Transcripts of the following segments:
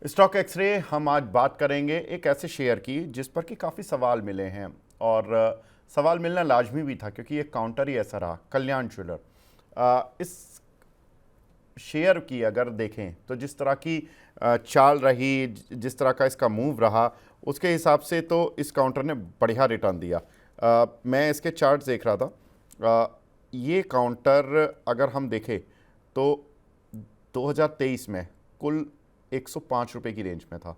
Stock x ray हम आज बात करेंगे एक ऐसे शेयर की जिस पर कि काफ़ी सवाल मिले हैं और सवाल मिलना लाजमी भी था क्योंकि ये काउंटर ही ऐसा रहा, कल्याण ज्वेलर। इस शेयर की अगर देखें तो जिस तरह की चाल रही, जिस तरह का इसका मूव रहा, उसके हिसाब से तो इस काउंटर ने बढ़िया रिटर्न दिया। मैं इसके चार्ट देख रहा था। ये काउंटर अगर हम देखें तो 2023 में कुल 105 रुपये की रेंज में था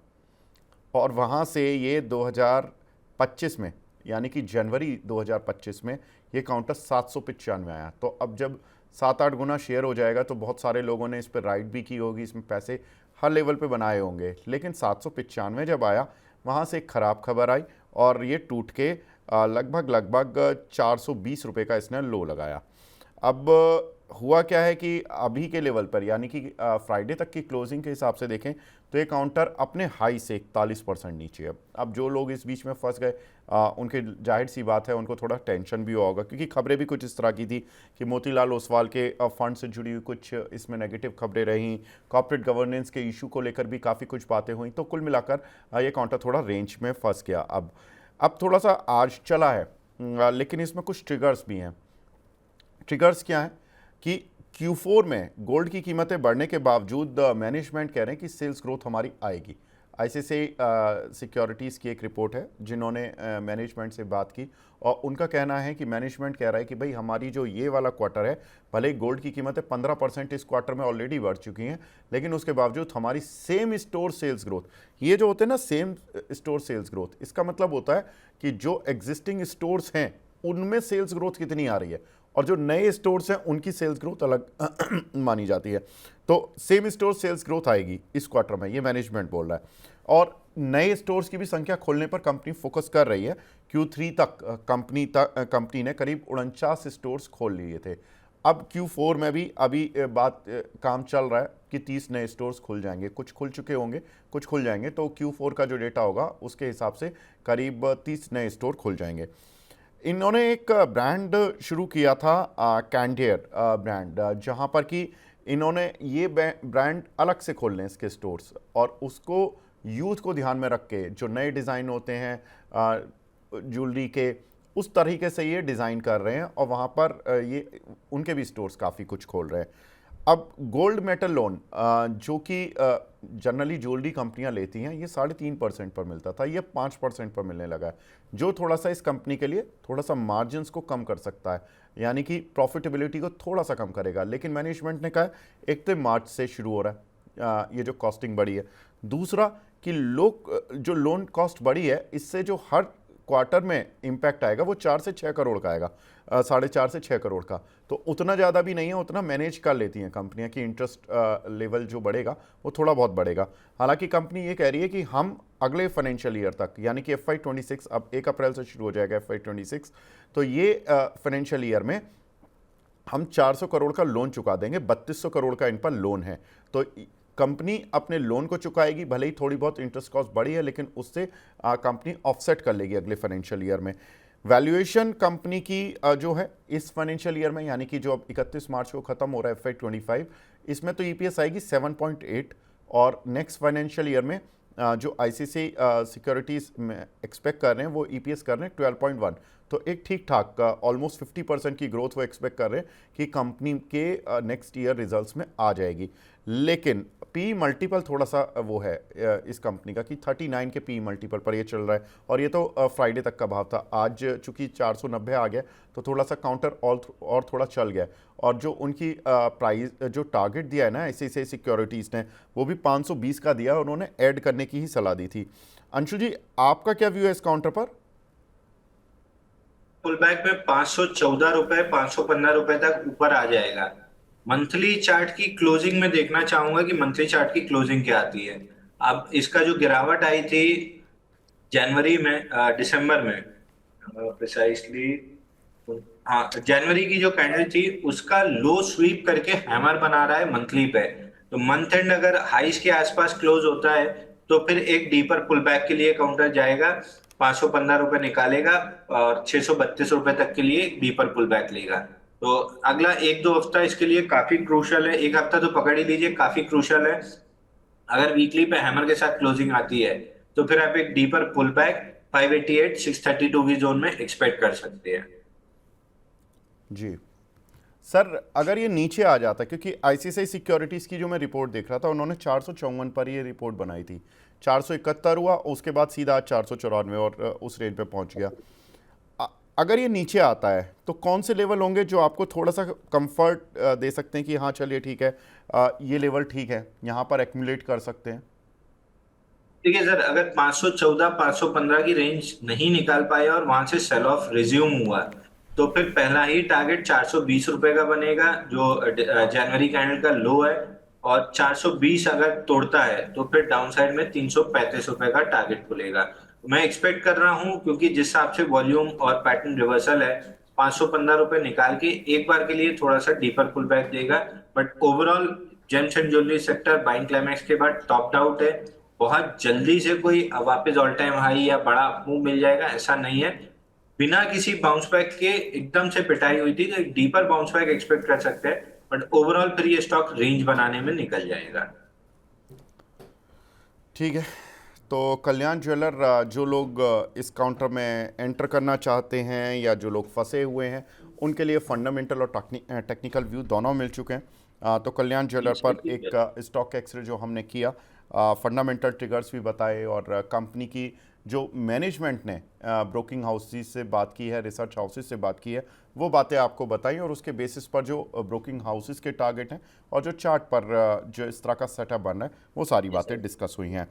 और वहाँ से ये 2025 में यानी कि जनवरी 2025 में ये काउंटर 795 आया। तो अब जब 7-8 गुना शेयर हो जाएगा तो बहुत सारे लोगों ने इस पर राइड भी की होगी, इसमें पैसे हर लेवल पे बनाए होंगे। लेकिन 795 जब आया वहाँ से एक ख़राब खबर आई और ये टूट के लगभग 420 रुपये का इसने लो लगाया। अब हुआ क्या है कि अभी के लेवल पर यानी कि फ्राइडे तक की क्लोजिंग के हिसाब से देखें तो ये काउंटर अपने हाई से 41% नीचे है। अब जो लोग इस बीच में फंस गए उनके जाहिर सी बात है उनको थोड़ा टेंशन भी होगा क्योंकि खबरें भी कुछ इस तरह की थी कि मोतीलाल ओसवाल के फंड से जुड़ी हुई कुछ इसमें नेगेटिव खबरें रहीं, कॉर्पोरेट गवर्नेंस के इशू को लेकर भी काफ़ी कुछ बातें हुई। तो कुल मिलाकर ये काउंटर थोड़ा रेंज में फंस गया। अब थोड़ा सा आज चला है, लेकिन इसमें कुछ ट्रिगर्स भी हैं। ट्रिगर्स क्या है कि Q4 में गोल्ड की कीमतें बढ़ने के बावजूद मैनेजमेंट कह रहे हैं कि सेल्स ग्रोथ हमारी आएगी। आईसीआईसीआई सिक्योरिटीज़ की एक रिपोर्ट है जिन्होंने मैनेजमेंट से बात की और उनका कहना है कि मैनेजमेंट कह रहा है कि भाई हमारी जो ये वाला क्वार्टर है, भले ही गोल्ड की कीमतें 15% इस क्वार्टर में ऑलरेडी बढ़ चुकी हैं, लेकिन उसके बावजूद हमारी सेम स्टोर सेल्स ग्रोथ, ये जो होते हैं ना सेम स्टोर सेल्स ग्रोथ, इसका मतलब होता है कि जो एग्जिस्टिंग स्टोर्स हैं उनमें सेल्स ग्रोथ कितनी आ रही है और जो नए स्टोर्स हैं उनकी सेल्स ग्रोथ अलग मानी जाती है। तो सेम स्टोर सेल्स ग्रोथ आएगी इस क्वार्टर में, ये मैनेजमेंट बोल रहा है। और नए स्टोर्स की भी संख्या खोलने पर कंपनी फोकस कर रही है। Q3 तक कंपनी ने करीब 49 स्टोर्स खोल लिए थे। अब Q4 में भी अभी काम चल रहा है कि 30 नए स्टोर्स खुल जाएंगे, कुछ खुल चुके होंगे, कुछ खुल जाएंगे। तो Q4 का जो डेटा होगा उसके हिसाब से करीब 30 नए स्टोर खुल जाएंगे। इन्होंने एक ब्रांड शुरू किया था, कैंडियर ब्रांड, जहां पर कि इन्होंने ये ब्रांड अलग से खोल लें इसके स्टोर्स और उसको यूथ को ध्यान में रख के जो नए डिज़ाइन होते हैं ज्वेलरी के, उस तरीके से ये डिज़ाइन कर रहे हैं और वहाँ पर ये उनके भी स्टोर्स काफ़ी कुछ खोल रहे हैं। अब गोल्ड मेटल लोन जो कि जनरली ज्वेलरी कंपनियां लेती हैं, ये 3.5% पर मिलता था, ये 5% पर मिलने लगा है, जो थोड़ा सा इस कंपनी के लिए थोड़ा सा मार्जिन्स को कम कर सकता है, यानी कि प्रॉफिटेबिलिटी को थोड़ा सा कम करेगा। लेकिन मैनेजमेंट ने कहा 1 मार्च से शुरू हो रहा है ये जो कॉस्टिंग बढ़ी है। दूसरा कि लोग जो लोन कॉस्ट बढ़ी है, इससे जो हर क्वार्टर में इम्पैक्ट आएगा वो 4 से 6 करोड़ का आएगा, 4.5 से 6 करोड़ का। तो उतना ज़्यादा भी नहीं है, उतना मैनेज कर लेती हैं कंपनियां कि इंटरेस्ट लेवल जो बढ़ेगा वो थोड़ा बहुत बढ़ेगा। हालांकि कंपनी ये कह रही है कि हम अगले फाइनेंशियल ईयर तक यानी कि FY26, अब 1 अप्रैल से शुरू हो जाएगा FY26, तो ये फाइनेंशियल ईयर में हम 400 करोड़ का लोन चुका देंगे, 3200 करोड़ का इन पर लोन है। तो कंपनी अपने लोन को चुकाएगी, भले ही थोड़ी बहुत इंटरेस्ट कॉस्ट बढ़ी है लेकिन उससे कंपनी ऑफसेट कर लेगी अगले फाइनेंशियल ईयर में। वैल्यूएशन कंपनी की जो है इस फाइनेंशियल ईयर में यानी कि जो अब 31 मार्च को खत्म हो रहा है FY25, इसमें तो EPS आएगी 7.8 और नेक्स्ट फाइनेंशियल ईयर में जो ICICI सिक्योरिटीज़ में एक्सपेक्ट कर रहे हैं वो EPS कर रहे हैं 12.1। तो एक ठीक ठाक ऑलमोस्ट 50% की ग्रोथ वो एक्सपेक्ट कर रहे हैं कि कंपनी के नेक्स्ट ईयर रिजल्ट्स में आ जाएगी। लेकिन पी मल्टीपल थोड़ा सा वो है इस कंपनी का कि 39 के पी मल्टीपल पर ये चल रहा है और ये तो फ्राइडे तक का भाव था। आज चूंकि 490 आ गया तो थोड़ा सा काउंटर और थोड़ा चल गया और जो उनकी प्राइस जो टारगेट दिया है ना ICICI सिक्योरिटीज़ ने, वो भी 520 का दिया, उन्होंने ऐड करने की ही सलाह दी थी। अंशु जी, आपका क्या व्यू है इस काउंटर पर? पुल बैक में 514 रुपए 515 रुपए तक ऊपर आ जाएगा। मंथली चार्ट की क्लोजिंग में देखना चाहूंगा कि मंथली चार्ट की क्लोजिंग क्या आती है। अब इसका जो गिरावट आई थी जनवरी में, दिसंबर में प्रिसाइसली, हाँ जनवरी की जो कैंडल थी उसका लो स्वीप करके हैमर बना रहा है मंथली पे। तो मंथ एंड अगर हाइस के आसपास क्लोज होता है तो फिर एक डीपर पुल बैक के लिए काउंटर जाएगा, 515 रुपए निकालेगा और 632 रुपए तक के लिए डीपर पुल बैक लेगा। तो अगला 1-2 हफ्ता इसके लिए काफी क्रूशल है, एक हफ्ता तो पकड़ ही लीजिए, काफी क्रूशल है। अगर वीकली पे हैमर के साथ क्लोजिंग आती है तो फिर आप एक डीपर पुल बैक 588 632 की जोन में एक्सपेक्ट कर सकते हैं। जी सर, अगर ये नीचे आ जाता, क्योंकि आईसीआईसीआई सिक्योरिटीज़ की जो मैं रिपोर्ट देख रहा था, उन्होंने 454 पर ये रिपोर्ट बनाई थी, 471 हुआ, उसके बाद सीधा 494 और उस रेंज पे पहुंच गया। अगर ये नीचे आता है तो कौन से लेवल होंगे जो आपको थोड़ा सा कंफर्ट दे सकते हैं कि हाँ चलिए ठीक है, ये लेवल ठीक है, यहाँ पर एक्यूमुलेट कर सकते हैं? देखिए सर, अगर 514 515 की रेंज नहीं निकाल पाए और वहां से सेल ऑफ रिज्यूम हुआ तो फिर पहला ही टारगेट 420 रुपए का बनेगा, जो जनवरी कैंडल का लो है। और 420 अगर तोड़ता है तो फिर डाउन साइड में 335 रुपए का टारगेट खुलेगा। मैं एक्सपेक्ट कर रहा हूं, क्योंकि जिस हिसाब से वॉल्यूम और पैटर्न रिवर्सल है, 515 रुपए निकाल के एक बार के लिए थोड़ा सा डीपर पुल बैक देगा। But overall James and jewellery sector buying climax के बाद टॉप आउट है। बहुत जल्दी से कोई वापस ऑल टाइम हाई या बड़ा मूव मिल जाएगा ऐसा नहीं है। बिना किसी बाउंस बैक के एकदम से पिटाई हुई थी तो एक डीपर बाउंस बैक एक्सपेक्ट कर सकते हैं। बट ओवरऑल फिर ये स्टॉक रेंज बनाने में निकल जाएगा। ठीक है, तो कल्याण ज्वेलर, जो लोग इस काउंटर में एंटर करना चाहते हैं या जो लोग फंसे हुए हैं, उनके लिए फंडामेंटल और टेक्निकल व्यू दोनों मिल चुके हैं। तो कल्याण ज्वेलर पर एक स्टॉक एक्सरे जो हमने किया, फंडामेंटल ट्रिगर्स भी बताए, और कंपनी की जो मैनेजमेंट ने ब्रोकिंग हाउसेस से बात की है, रिसर्च हाउसेस से बात की है, वो बातें आपको बताई, और उसके बेसिस पर जो ब्रोकिंग हाउसेस के टारगेट हैं और जो चार्ट पर जो इस तरह का सेटअप बन रहा है, वो सारी बातें डिस्कस हुई हैं।